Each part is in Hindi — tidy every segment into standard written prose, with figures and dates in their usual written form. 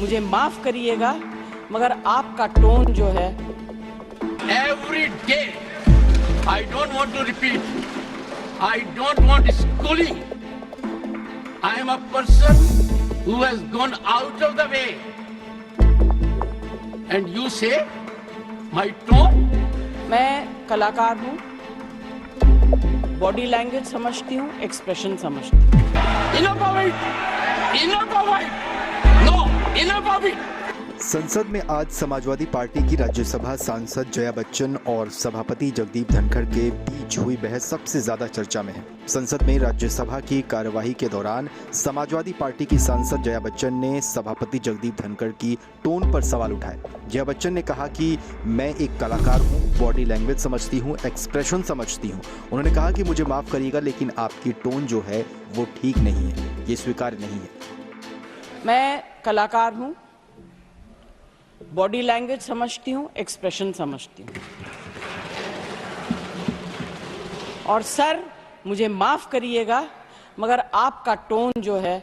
मुझे माफ करिएगा, मगर आपका टोन जो है every day, I don't want to repeat, I don't want schooling. I am a person who has gone out of the way, and you say my tone. मैं कलाकार हूँ, बॉडी लैंग्वेज समझती हूँ, एक्सप्रेशन समझती हूँ। Enough of it! Enough of it! No! Enough of it! संसद में आज समाजवादी पार्टी की राज्यसभा सांसद जया बच्चन और सभापति जगदीप धनखड़ के बीच हुई बहस सबसे ज्यादा चर्चा में है। संसद में राज्यसभा की कार्यवाही के दौरान समाजवादी पार्टी की सांसद जया बच्चन ने सभापति जगदीप धनखड़ की टोन पर सवाल उठाए। जया बच्चन ने कहा कि मैं एक कलाकार हूं, बॉडी लैंग्वेज समझती हूं, एक्सप्रेशन समझती हूं। उन्होंने कहा कि मुझे माफ करिएगा, लेकिन आपकी टोन जो है वो ठीक नहीं है, ये स्वीकार्य नहीं है। मैं कलाकार हूँ, बॉडी लैंग्वेज समझती हूँ, एक्सप्रेशन समझती हूँ। और सर, मुझे माफ करिएगा, मगर आपका टोन जो है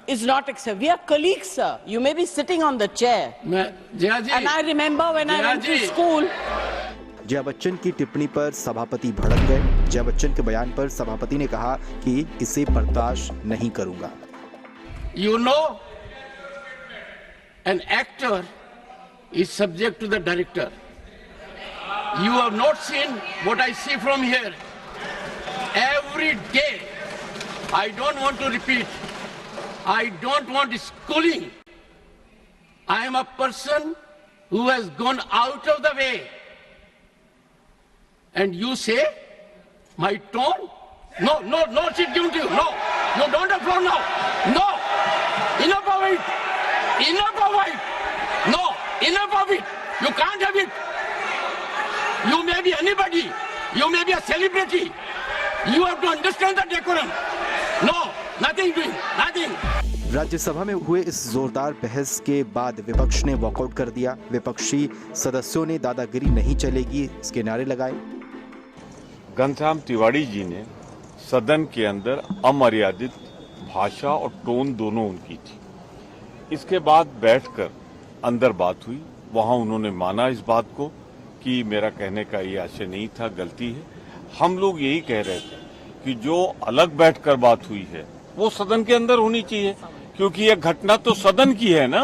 is not acceptable. We are colleagues, sir. You may be sitting on the chair. Jaya ji, And I remember when I went to school. Jaya Bachchan की टिप्पणी पर सभापति भड़क गए। जया बच्चन के बयान पर सभापति ने कहा कि इसे बर्दाश्त नहीं करूंगा। you know, an actor is subject to the director. You have not seen what I see from here. Every day, I don't want to repeat, I don't want schooling. I am a person who has gone out of the way. And you say, my tone? No, she's given to you. No, you don't have floor now. No, enough of it. Enough of it. No, enough of it. You can't have it. You may be anybody. You may be a celebrity. You have to understand the decorum. No, nothing doing, nothing. Rajya Sabha में हुए इस जोरदार बहस के बाद विपक्ष ने वॉकआउट कर दिया। विपक्षी सदस्यों ने दादागिरी नहीं चलेगी इसके नारे लगाए। घनश्याम तिवारी जी ने सदन के अंदर अमर्यादित भाषा और टोन दोनों उनकी थी। इसके बाद बैठकर अंदर बात हुई, वहां उन्होंने माना इस बात को कि मेरा कहने का ये आशय नहीं था, गलती है। हम लोग यही कह रहे थे कि जो अलग बैठकर बात हुई है वो सदन के अंदर होनी चाहिए, क्योंकि यह घटना तो सदन की है ना।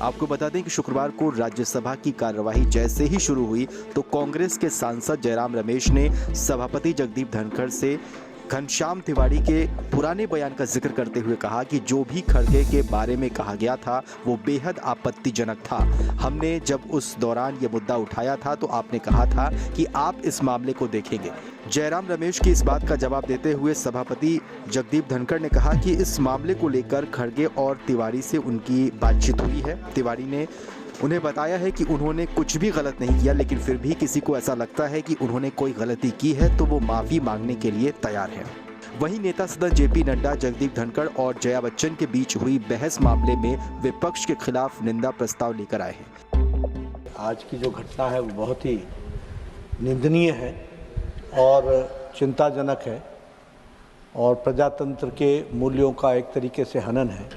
आपको बता दें कि शुक्रवार को राज्यसभा की कार्यवाही जैसे ही शुरू हुई तो कांग्रेस के सांसद जयराम रमेश ने सभापति जगदीप धनखड़ से घनश्याम तिवारी के पुराने बयान का जिक्र करते हुए कहा कि जो भी खड़गे के बारे में कहा गया था वो बेहद आपत्तिजनक था। हमने जब उस दौरान ये मुद्दा उठाया था तो आपने कहा था कि आप इस मामले को देखेंगे। जयराम रमेश की इस बात का जवाब देते हुए सभापति जगदीप धनखड़ ने कहा कि इस मामले को लेकर खड़गे और तिवारी से उनकी बातचीत हुई है। तिवारी ने उन्हें बताया है कि उन्होंने कुछ भी गलत नहीं किया, लेकिन फिर भी किसी को ऐसा लगता है कि उन्होंने कोई गलती की है तो वो माफी मांगने के लिए तैयार है। वहीं नेता सदन जेपी नड्डा जगदीप धनखड़ और जया बच्चन के बीच हुई बहस मामले में विपक्ष के खिलाफ निंदा प्रस्ताव लेकर आए हैं। आज की जो घटना है वो बहुत ही निंदनीय है और चिंताजनक है और प्रजातंत्र के मूल्यों का एक तरीके से हनन है।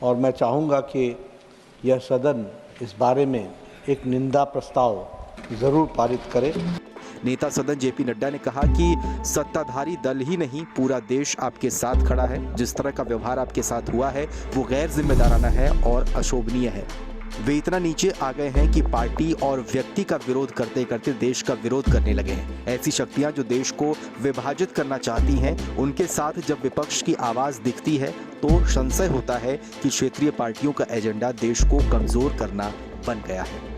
और मैं चाहूँगा कि यह सदन इस बारे में एक निंदा प्रस्ताव जरूर पारित करे। नेता सदन जेपी नड्डा ने कहा कि सत्ताधारी दल ही नहीं पूरा देश आपके साथ खड़ा है। जिस तरह का व्यवहार आपके साथ हुआ है वो गैर जिम्मेदाराना है और अशोभनीय है। वे इतना नीचे आ गए हैं कि पार्टी और व्यक्ति का विरोध करते करते देश का विरोध करने लगे हैं। ऐसी शक्तियां जो देश को विभाजित करना चाहती हैं, उनके साथ जब विपक्ष की आवाज दिखती है तो संशय होता है कि क्षेत्रीय पार्टियों का एजेंडा देश को कमजोर करना बन गया है।